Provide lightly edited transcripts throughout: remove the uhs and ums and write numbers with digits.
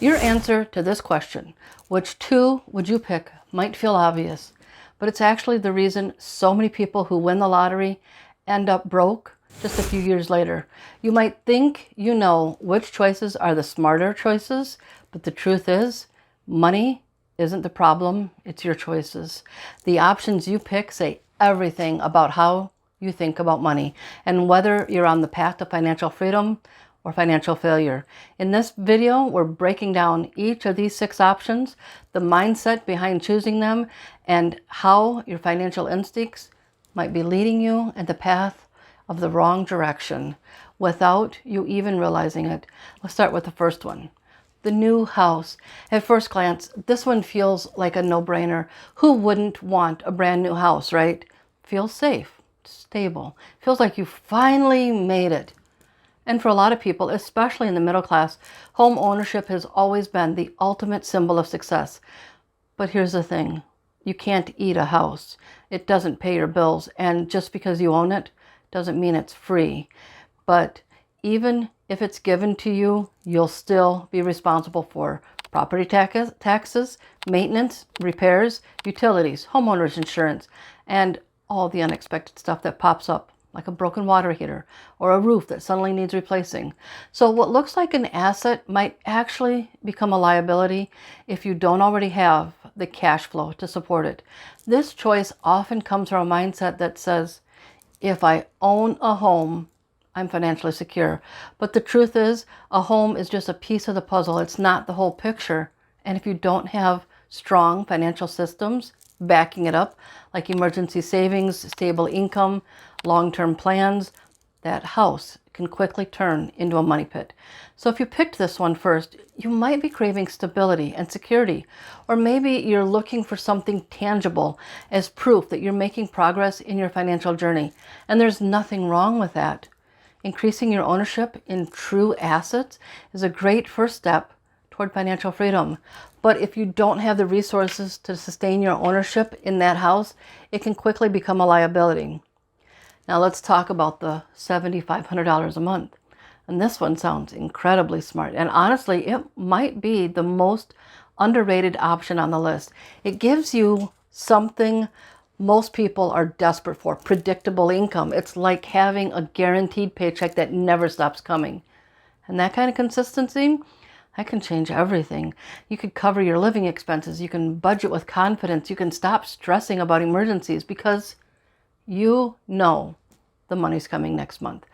Your answer to this question, which two would you pick, might feel obvious, but it's actually the reason so many people who win the lottery end up broke just a few years later. You might think you know which choices are the smarter choices, but the truth is, money isn't the problem, it's your choices. The options you pick say everything about how you think about money and whether you're on the path to financial freedom or financial failure. In this video, we're breaking down each of these 6 options, the mindset behind choosing them, and how your financial instincts might be leading you in the path of the wrong direction without you even realizing it. Let's start with the first one. The new house. At first glance, this one feels like a no-brainer. Who wouldn't want a brand new house, right? Feels safe, stable. Feels like you finally made it. And for a lot of people, especially in the middle class, home ownership has always been the ultimate symbol of success. But here's the thing. You can't eat a house. It doesn't pay your bills. And just because you own it doesn't mean it's free. But even if it's given to you, you'll still be responsible for property taxes, maintenance, repairs, utilities, homeowners insurance, and all the unexpected stuff that pops up, like a broken water heater or a roof that suddenly needs replacing. So what looks like an asset might actually become a liability if you don't already have the cash flow to support it. This choice often comes from a mindset that says, if I own a home, I'm financially secure. But the truth is, a home is just a piece of the puzzle. It's not the whole picture. And if you don't have strong financial systems backing it up, like emergency savings, stable income, long-term plans, that house can quickly turn into a money pit. So if you picked this one first, you might be craving stability and security, or maybe you're looking for something tangible as proof that you're making progress in your financial journey. And there's nothing wrong with that. Increasing your ownership in true assets is a great first step toward financial freedom. But if you don't have the resources to sustain your ownership in that house, it can quickly become a liability. Now let's talk about the $7,500 a month. And this one sounds incredibly smart. And honestly, it might be the most underrated option on the list. It gives you something most people are desperate for, predictable income. It's like having a guaranteed paycheck that never stops coming. And that kind of consistency, that can change everything. You could cover your living expenses. You can budget with confidence. You can stop stressing about emergencies because you know the money's coming next month.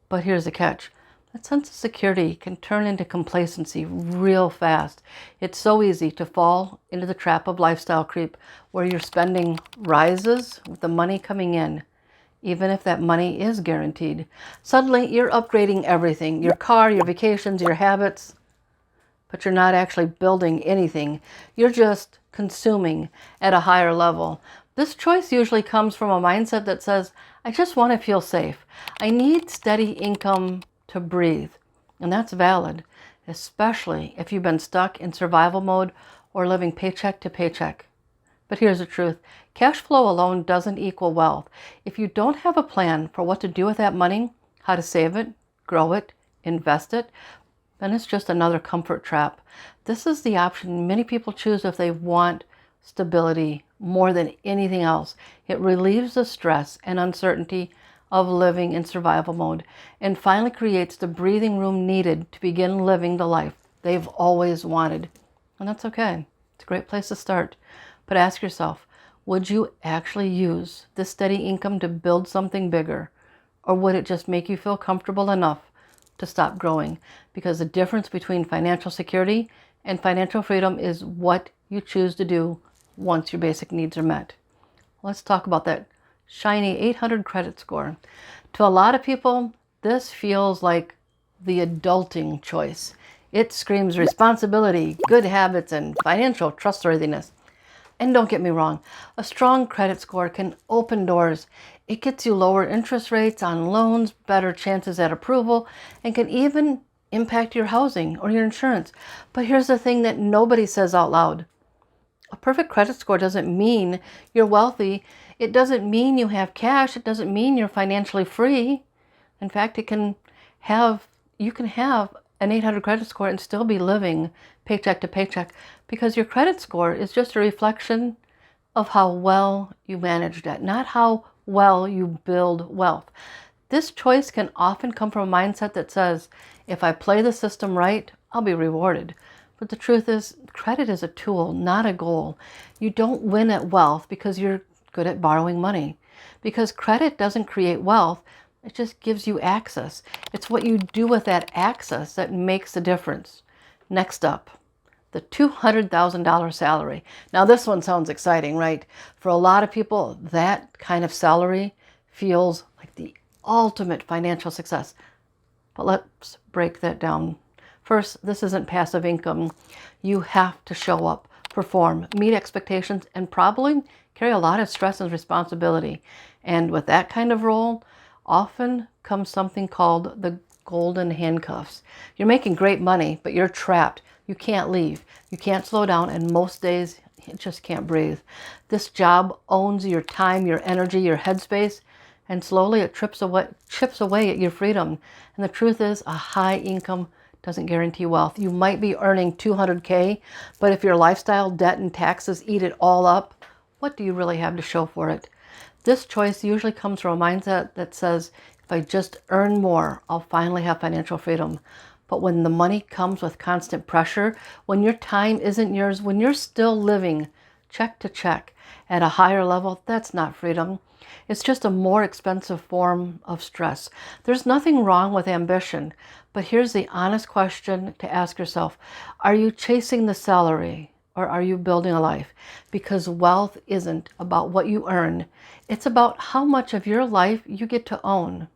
But here's the catch. That sense of security can turn into complacency real fast. It's so easy to fall into the trap of lifestyle creep where your spending rises with the money coming in, even if that money is guaranteed. Suddenly, you're upgrading everything, your car, your vacations, your habits, but you're not actually building anything. You're just consuming at a higher level. This choice usually comes from a mindset that says, I just want to feel safe. I need steady income to breathe. And that's valid, especially if you've been stuck in survival mode or living paycheck to paycheck. But here's the truth. Cash flow alone doesn't equal wealth. If you don't have a plan for what to do with that money, how to save it, grow it, invest it, then it's just another comfort trap. This is the option many people choose if they want stability more than anything else. It relieves the stress and uncertainty of living in survival mode and finally creates the breathing room needed to begin living the life they've always wanted. And that's okay. It's a great place to start. But ask yourself, would you actually use this steady income to build something bigger? Or would it just make you feel comfortable enough to stop growing? Because the difference between financial security and financial freedom is what you choose to do once your basic needs are met. Let's talk about that shiny 800 credit score. To a lot of people, this feels like the adulting choice. It screams responsibility, good habits, and financial trustworthiness. And don't get me wrong, a strong credit score can open doors. It gets you lower interest rates on loans, better chances at approval, and can even impact your housing or your insurance. But here's the thing that nobody says out loud. A perfect credit score doesn't mean you're wealthy. It doesn't mean you have cash. It doesn't mean you're financially free. In fact, you can have an 800 credit score and still be living paycheck to paycheck, because your credit score is just a reflection of how well you manage debt, not how well you build wealth. This choice can often come from a mindset that says, if I play the system right, I'll be rewarded. But the truth is, credit is a tool, not a goal. You don't win at wealth because you're good at borrowing money. Because credit doesn't create wealth, it just gives you access. It's what you do with that access that makes the difference. Next up, the $200,000 salary. Now this one sounds exciting, right? For a lot of people, that kind of salary feels like the ultimate financial success. But let's break that down. First, this isn't passive income. You have to show up, perform, meet expectations, and probably carry a lot of stress and responsibility. And with that kind of role, often comes something called the golden handcuffs. You're making great money, but you're trapped. You can't leave. You can't slow down, and most days you just can't breathe. This job owns your time, your energy, your headspace, and slowly it chips away at your freedom. And the truth is, a high income doesn't guarantee wealth. You might be earning 200K, but if your lifestyle, debt, and taxes eat it all up, what do you really have to show for it? This choice usually comes from a mindset that says, if I just earn more, I'll finally have financial freedom. But when the money comes with constant pressure, when your time isn't yours, when you're still living check to check at a higher level, that's not freedom. It's just a more expensive form of stress. There's nothing wrong with ambition, but here's the honest question to ask yourself. Are you chasing the salary, or are you building a life? Because wealth isn't about what you earn. It's about how much of your life you get to own.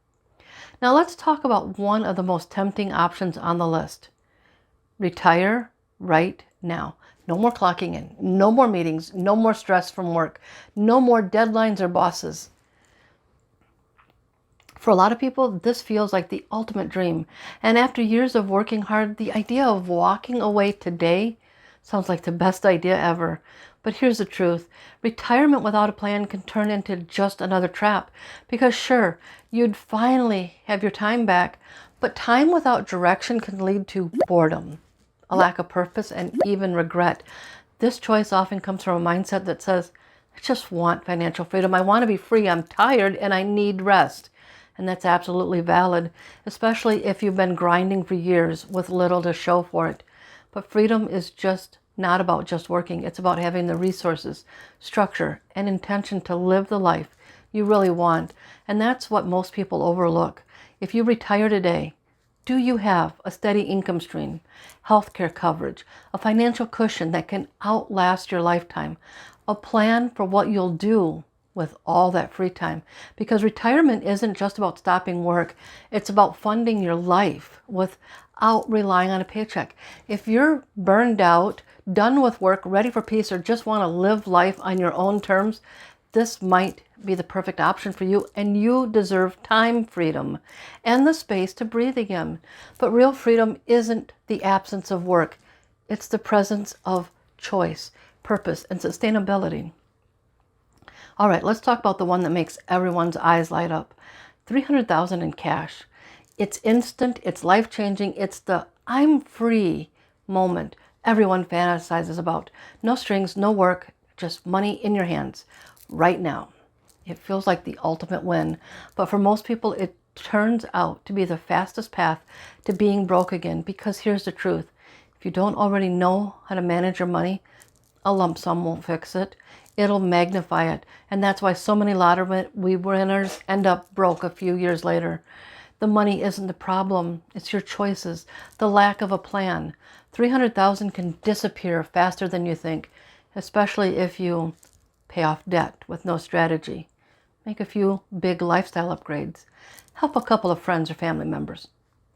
Now let's talk about one of the most tempting options on the list. Retire right now. No more clocking in, no more meetings, no more stress from work, no more deadlines or bosses. For a lot of people, this feels like the ultimate dream. And after years of working hard, the idea of walking away today sounds like the best idea ever. But here's the truth. Retirement without a plan can turn into just another trap. Because sure, you'd finally have your time back, but time without direction can lead to boredom, a lack of purpose, and even regret. This choice often comes from a mindset that says, I just want financial freedom. I want to be free. I'm tired and I need rest. And that's absolutely valid, especially if you've been grinding for years with little to show for it. But freedom is just not about just working. It's about having the resources, structure, and intention to live the life you really want. And that's what most people overlook. If you retire today, do you have a steady income stream, healthcare coverage, a financial cushion that can outlast your lifetime, a plan for what you'll do with all that free time? Because retirement isn't just about stopping work. It's about funding your life without relying on a paycheck. If you're burned out, done with work, ready for peace, or just want to live life on your own terms, this might be the perfect option for you, and you deserve time freedom and the space to breathe again. But real freedom isn't the absence of work. It's the presence of choice, purpose, and sustainability. All right, let's talk about the one that makes everyone's eyes light up. $300,000 in cash. It's instant, it's life-changing, it's the I'm free moment everyone fantasizes about. No strings, no work, just money in your hands right now. It feels like the ultimate win, but for most people it turns out to be the fastest path to being broke again, because here's the truth. If you don't already know how to manage your money, a lump sum won't fix it. It'll magnify it. And that's why so many lottery winners end up broke a few years later. The money isn't the problem. It's your choices, the lack of a plan. $300,000 can disappear faster than you think, especially if you pay off debt with no strategy. Make a few big lifestyle upgrades. Help a couple of friends or family members.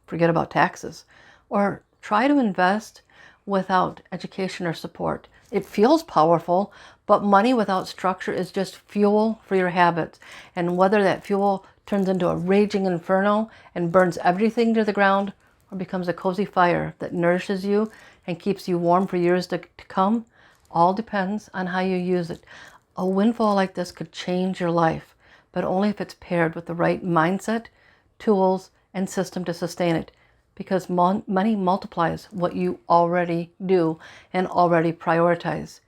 Forget about taxes. Or try to invest without education or support. It feels powerful, but money without structure is just fuel for your habits. And whether that fuel turns into a raging inferno and burns everything to the ground, or becomes a cozy fire that nourishes you and keeps you warm for years to come, all depends on how you use it. A windfall like this could change your life, but only if it's paired with the right mindset, tools, and system to sustain it. because money multiplies what you already do and already prioritize.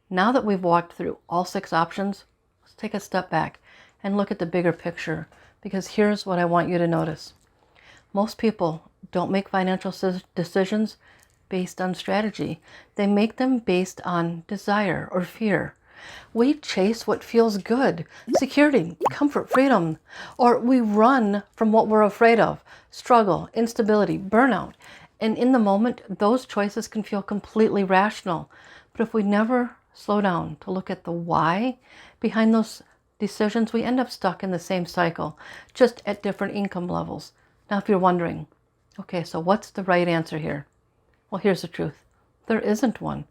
Now that we've walked through all 6 options, let's take a step back and look at the bigger picture, because here's what I want you to notice. Most people don't make financial decisions based on strategy. They make them based on desire or fear. We chase what feels good, security, comfort, freedom, or we run from what we're afraid of, struggle, instability, burnout. And in the moment, those choices can feel completely rational. But if we never slow down to look at the why behind those decisions, we end up stuck in the same cycle, just at different income levels. Now, if you're wondering, okay, so what's the right answer here? Well, here's the truth. There isn't one.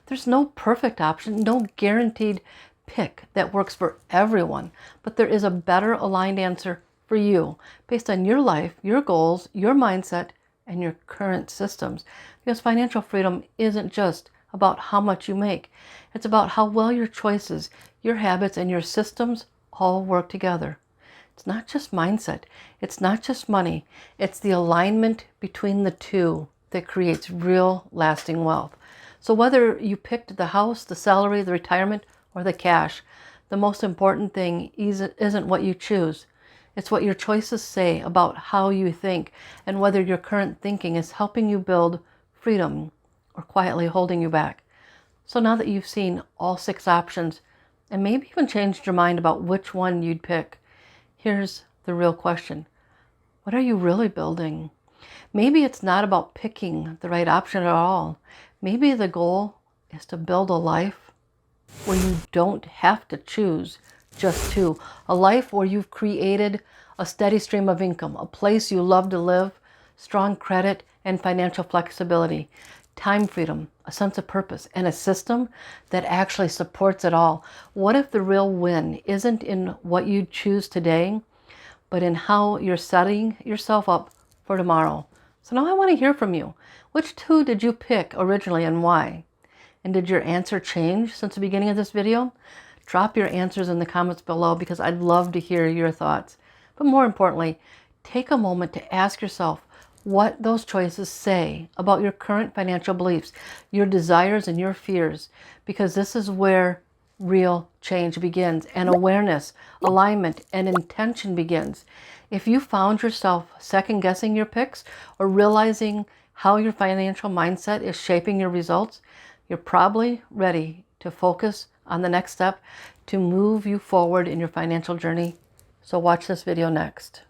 There's no perfect option, no guaranteed pick that works for everyone, but there is a better aligned answer for you based on your life, your goals, your mindset, and your current systems. Because financial freedom isn't just about how much you make. It's about how well your choices, your habits, and your systems all work together. It's not just mindset. It's not just money. It's the alignment between the two that creates real lasting wealth. So whether you picked the house, the salary, the retirement, or the cash, the most important thing isn't what you choose. It's what your choices say about how you think and whether your current thinking is helping you build freedom or quietly holding you back. So now that you've seen all 6 options and maybe even changed your mind about which one you'd pick, here's the real question. What are you really building? Maybe it's not about picking the right option at all. Maybe the goal is to build a life where you don't have to choose just two. A life where you've created a steady stream of income, a place you love to live, strong credit and financial flexibility, time freedom, a sense of purpose, and a system that actually supports it all. What if the real win isn't in what you choose today, but in how you're setting yourself up for tomorrow? So now I want to hear from you. Which 2 did you pick originally and why? And did your answer change since the beginning of this video? Drop your answers in the comments below because I'd love to hear your thoughts. But more importantly, take a moment to ask yourself what those choices say about your current financial beliefs, your desires and your fears, because this is where real change begins, and awareness, alignment, and intention begins. If you found yourself second-guessing your picks or realizing how your financial mindset is shaping your results, you're probably ready to focus on the next step to move you forward in your financial journey. So watch this video next.